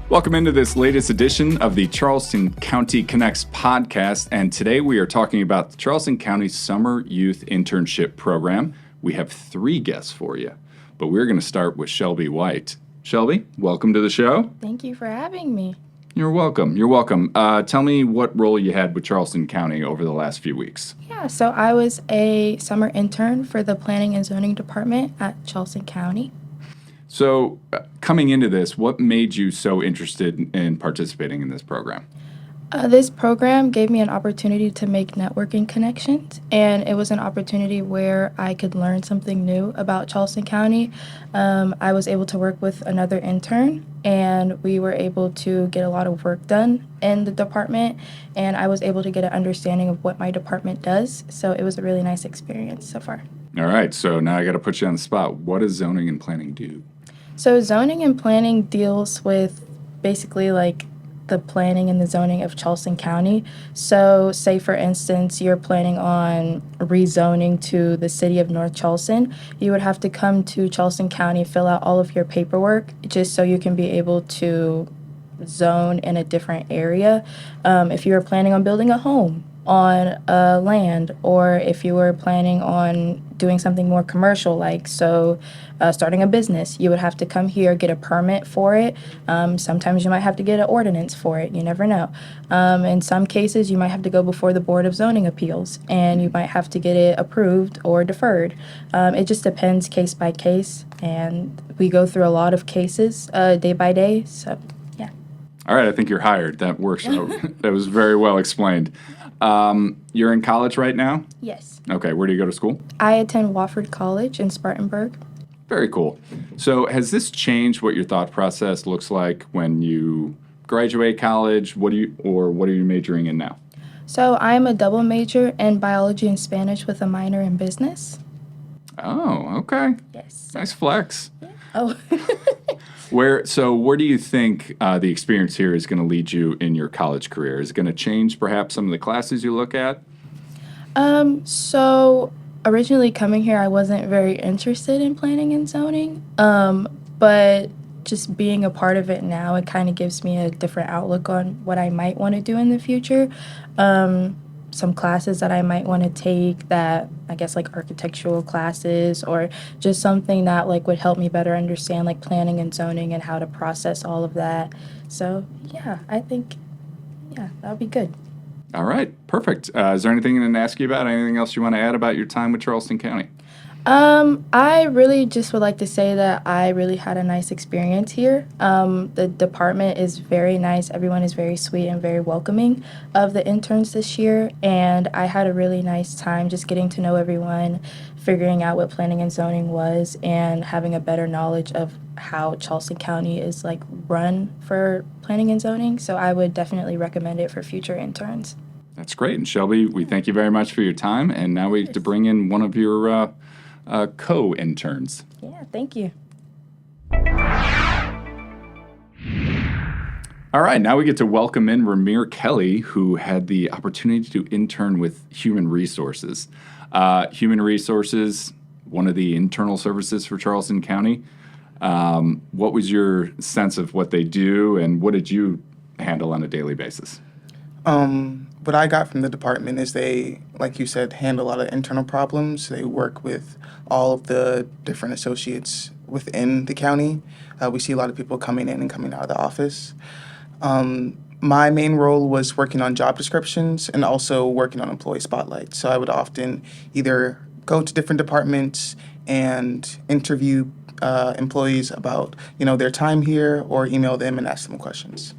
Welcome into this latest edition of the Charleston County Connects podcast, and today we are talking about the Charleston County Summer Youth Internship Program. We have 3 guests for you, but we're going to start with Shelby White. Shelby, welcome to the show. Thank you for having me. You're welcome. You're welcome. Tell me what role you had with Charleston County over the last few weeks. Yeah, so I was a summer intern for the Planning and Zoning Department at Charleston County. So, coming into this, what made you so interested in participating in this program? This program gave me an opportunity to make networking connections, and it was an opportunity where I could learn something new about Charleston County. I was able to work with another intern, and we were able to get a lot of work done in the department, and I was able to get an understanding of what my department does, so it was a really nice experience so far. All right, so now I got to put you on the spot. What does zoning and planning do? So zoning and planning deals with basically like the planning and the zoning of Charleston County. So say for instance, you're planning on rezoning to the city of North Charleston, you would have to come to Charleston County, fill out all of your paperwork just so you can be able to zone in a different area. If you were planning on building a home on land, or if you were planning on doing something more commercial, like starting a business, you would have to come here, get a permit for it. Sometimes you might have to get an ordinance for it. You never know. In some cases, you might have to go before the Board of Zoning Appeals, and you might have to get it approved or deferred. It just depends case by case, and we go through a lot of cases day by day, so yeah. All right, I think you're hired. That works out. That was very well explained. You're in college right now? Yes. Okay, where do you go to school? I attend Wofford College in Spartanburg. Very cool. So has this changed what your thought process looks like when you graduate college? What are you majoring in now? So I'm a double major in biology and Spanish with a minor in business. Oh, okay. Yes. Nice flex. Yeah. Oh. Where do you think the experience here is going to lead you in your college career? Is it going to change perhaps some of the classes you look at? So originally coming here, I wasn't very interested in planning and zoning, but just being a part of it now, it kind of gives me a different outlook on what I might want to do in the future. Some classes that I might want to take that, I guess, like architectural classes, or just something that like would help me better understand like planning and zoning and how to process all of that. So yeah, I think, that would be good. All right, perfect. Is there anything I didn't ask you about? Anything else you want to add about your time with Charleston County? I really just would like to say that I really had a nice experience here. The department is very nice. Everyone is very sweet and very welcoming of the interns this year. And I had a really nice time just getting to know everyone, figuring out what planning and zoning was, and having a better knowledge of how Charleston County is like run for planning and zoning. So I would definitely recommend it for future interns. That's great. And Shelby, we thank you very much for your time. And now we get to bring in one of your co-interns. Yeah, thank you. All right, now we get to welcome in Ramir Kelly, who had the opportunity to intern with Human Resources. Human Resources, one of the internal services for Charleston County. What was your sense of what they do, and what did you handle on a daily basis? What I got from the department is they, like you said, handle a lot of internal problems. They work with all of the different associates within the county. We see a lot of people coming in and coming out of the office. My main role was working on job descriptions and also working on employee spotlight. So I would often either go to different departments and interview employees about their time here, or email them and ask them questions.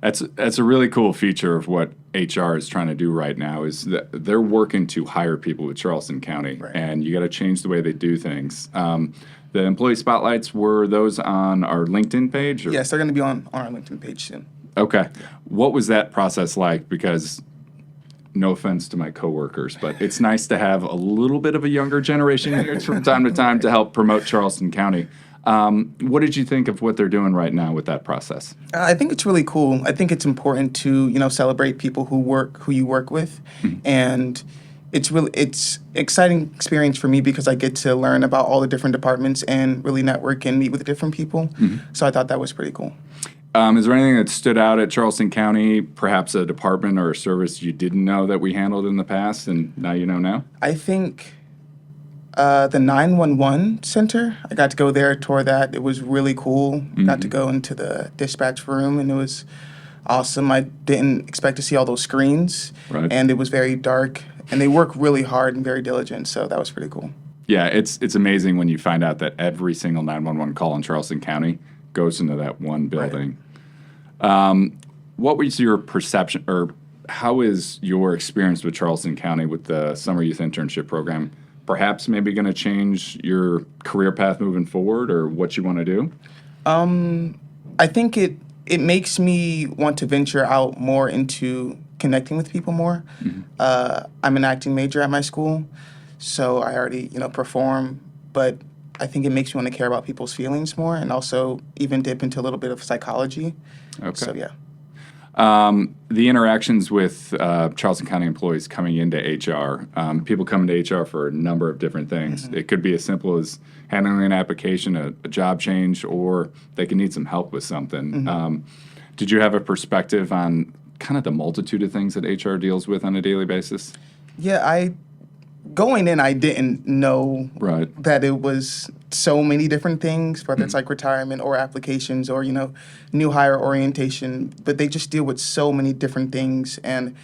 That's a really cool feature of what HR is trying to do right now, is that they're working to hire people with Charleston County, right. And you got to change the way they do things. The employee spotlights, were those on our LinkedIn page? Or? Yes, they're going to be on our LinkedIn page soon. Okay. What was that process like? Because no offense to my coworkers, but it's nice to have a little bit of a younger generation here from time to time to help promote Charleston County. What did you think of what they're doing right now with that process? I think it's really cool. I think it's important to, celebrate people who you work with. Mm-hmm. And it's exciting experience for me because I get to learn about all the different departments and really network and meet with different people. Mm-hmm. So I thought that was pretty cool. Is there anything that stood out at Charleston County, perhaps a department or a service you didn't know that we handled in the past and now you know now? I think the 911 center, I got to go there, tour that. It was really cool. Got to go into the dispatch room, and it was awesome. I didn't expect to see all those screens, Right. and it was very dark. And they work really hard and very diligent, so that was pretty cool. Yeah, it's amazing when you find out that every single 911 call in Charleston County goes into that one building. What was your perception, or how is your experience with Charleston County with the Summer Youth Internship Program perhaps maybe going to change your career path moving forward or what you want to do? I think it makes me want to venture out more into connecting with people more. I'm an acting major at my school, so I already, perform, but I think it makes me want to care about people's feelings more and also even dip into a little bit of psychology. Okay. So, yeah. The interactions with Charleston County employees coming into HR, people come into HR for a number of different things. It could be as simple as handling an application, a job change, or they can need some help with something. Did you have a perspective on kind of the multitude of things that HR deals with on a daily basis? Yeah, going in, I didn't know Right. that it was so many different things, whether it's like retirement or applications or, new hire orientation, but they just deal with so many different things. And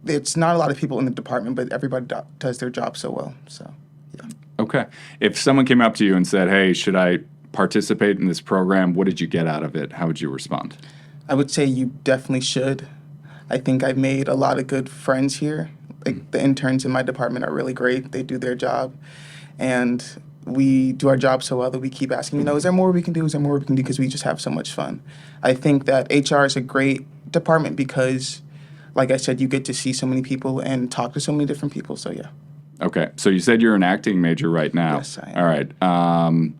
it's not a lot of people in the department, but everybody does their job so well. So, yeah. Okay. If someone came up to you and said, hey, should I participate in this program? What did you get out of it? How would you respond? I would say you definitely should. I think I've made a lot of good friends here. Like the interns in my department are really great. They do their job. And we do our job so well that we keep asking, is there more we can do? Is there more we can do? Because we just have so much fun. I think that HR is a great department because, like I said, you get to see so many people and talk to so many different people. So, yeah. Okay. So you said you're an acting major right now. Yes, I am. All right.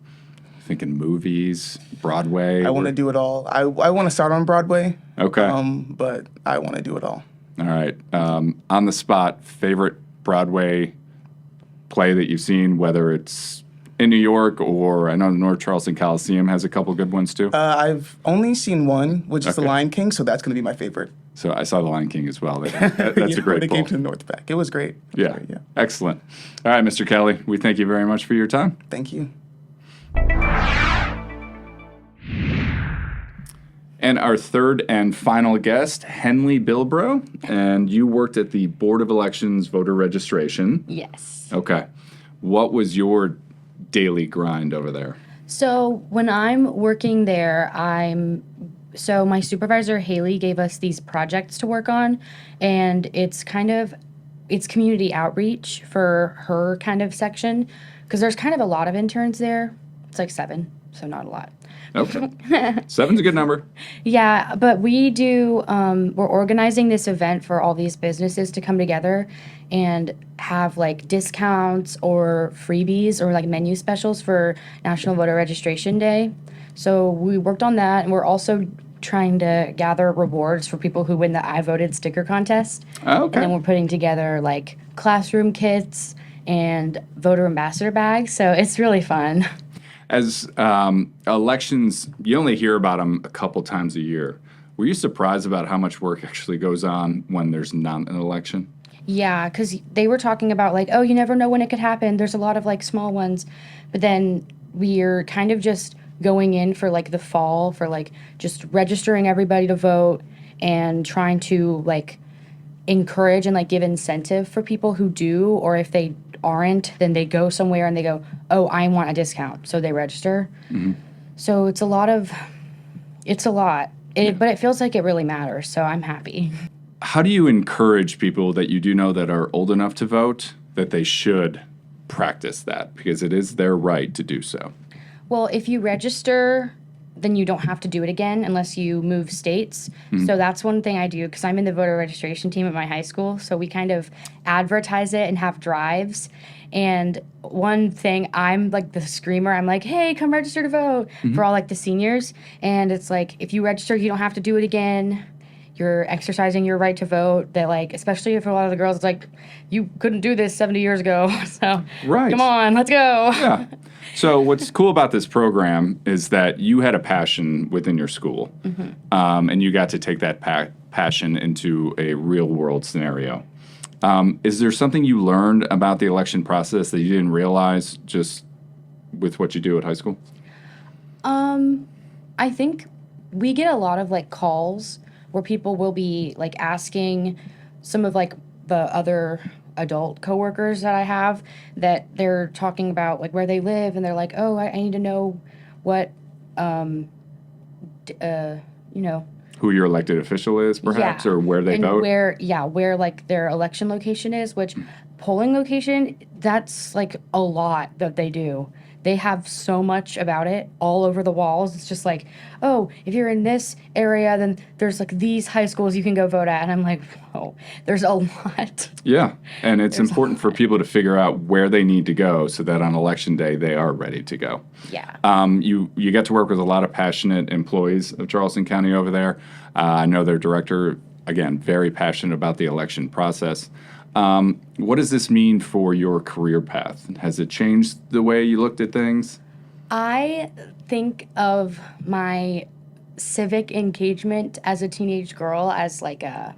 Thinking movies, Broadway. I want to do it all. I want to start on Broadway. Okay. But I want to do it all. All right. On the spot, favorite Broadway play that you've seen, whether it's in New York or I know the North Charleston Coliseum has a couple good ones too. I've only seen one, which is The Okay. Lion King, so that's going to be my favorite. So I saw The Lion King as well. That's a When great they pull. came to the North Back. It was great. It was Yeah. great, yeah. Excellent. All right, Mr. Kelly, we thank you very much for your time. Thank you. And our third and final guest, Henley Bilbro, and you worked at the Board of Elections voter registration. Yes. Okay. What was your daily grind over there? So when I'm working there, so my supervisor Haley gave us these projects to work on, and it's community outreach for her kind of section because there's kind of a lot of interns there. It's like 7, so not a lot. Okay. 7's a good number. Yeah, but we're organizing this event for all these businesses to come together and have like discounts or freebies or like menu specials for National Voter Registration Day. So we worked on that, and we're also trying to gather rewards for people who win the I Voted sticker contest. Okay. And then we're putting together like classroom kits and voter ambassador bags. So it's really fun. As elections, you only hear about them a couple times a year. Were you surprised about how much work actually goes on when there's not an election? Yeah, because they were talking about like, oh, you never know when it could happen. There's a lot of like small ones. But then we're kind of just going in for like the fall for like just registering everybody to vote and trying to like encourage and like give incentive for people who do, or if they aren't, then they go somewhere and they go, oh, I want a discount. So they register. So it's a lot. But it feels like it really matters. So I'm happy. How do you encourage people that you do know that are old enough to vote that they should practice that because it is their right to do so? Well, if you register, then you don't have to do it again unless you move states. So that's one thing I do because I'm in the voter registration team at my high school. So we kind of advertise it and have drives. And one thing, I'm like the screamer. I'm like, hey, come register to vote for all like the seniors. And it's like, if you register, you don't have to do it again. You're exercising your right to vote. That like, especially for a lot of the girls, it's like, you couldn't do this 70 years ago. So Right. come on, let's go. Yeah. So what's cool about this program is that you had a passion within your school, and you got to take that passion into a real-world scenario. Is there something you learned about the election process that you didn't realize just with what you do at high school? I think we get a lot of like calls where people will be like asking some of like the other adult coworkers that I have, that they're talking about like where they live, and they're like, oh, I need to know what, you know, Who your elected official is, perhaps, or where they and vote? where like their election location is, which polling location, that's like a lot that they do. They have so much about it all over the walls. It's just like, oh, if you're in this area, then there's like these high schools you can go vote at. And I'm like, whoa, there's a lot. Yeah, and it's important for people to figure out where they need to go so that on election day they are ready to go. Yeah. You get to work with a lot of passionate employees of Charleston County over there. I know their director, again, very passionate about the election process. What does this mean for your career path? Has it changed the way you looked at things? I think of my civic engagement as a teenage girl as like a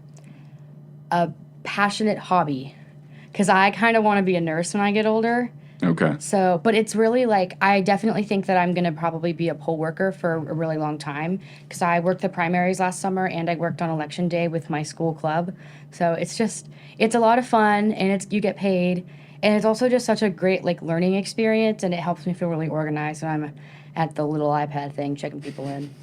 passionate hobby, because I kind of want to be a nurse when I get older. Okay. So, but it's really like, I definitely think that I'm going to probably be a poll worker for a really long time, because I worked the primaries last summer and I worked on election day with my school club. So it's a lot of fun, and you get paid. And it's also just such a great like learning experience, and it helps me feel really organized when I'm at the little iPad thing checking people in.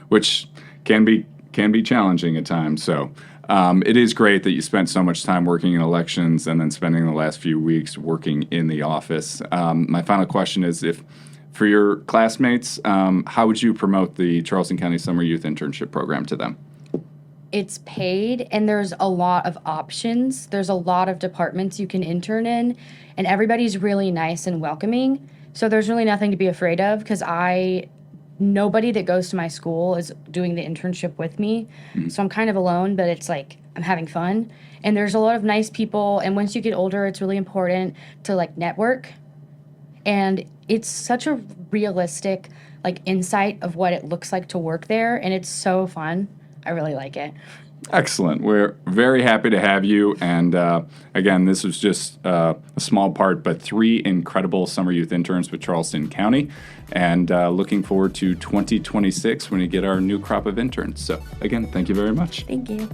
Which can be challenging at times. So it is great that you spent so much time working in elections and then spending the last few weeks working in the office. My final question is, if for your classmates, how would you promote the Charleston County Summer Youth Internship Program to them? It's paid, and there's a lot of options. There's a lot of departments you can intern in, and everybody's really nice and welcoming. So there's really nothing to be afraid of, because nobody that goes to my school is doing the internship with me. So I'm kind of alone, but it's like I'm having fun. And there's a lot of nice people, and once you get older, it's really important to like network. And it's such a realistic like insight of what it looks like to work there, and it's so fun. I really like it. Excellent. We're very happy to have you. And again, this was just a small part, but 3 incredible summer youth interns with Charleston County. And looking forward to 2026 when we get our new crop of interns. So again, thank you very much. Thank you.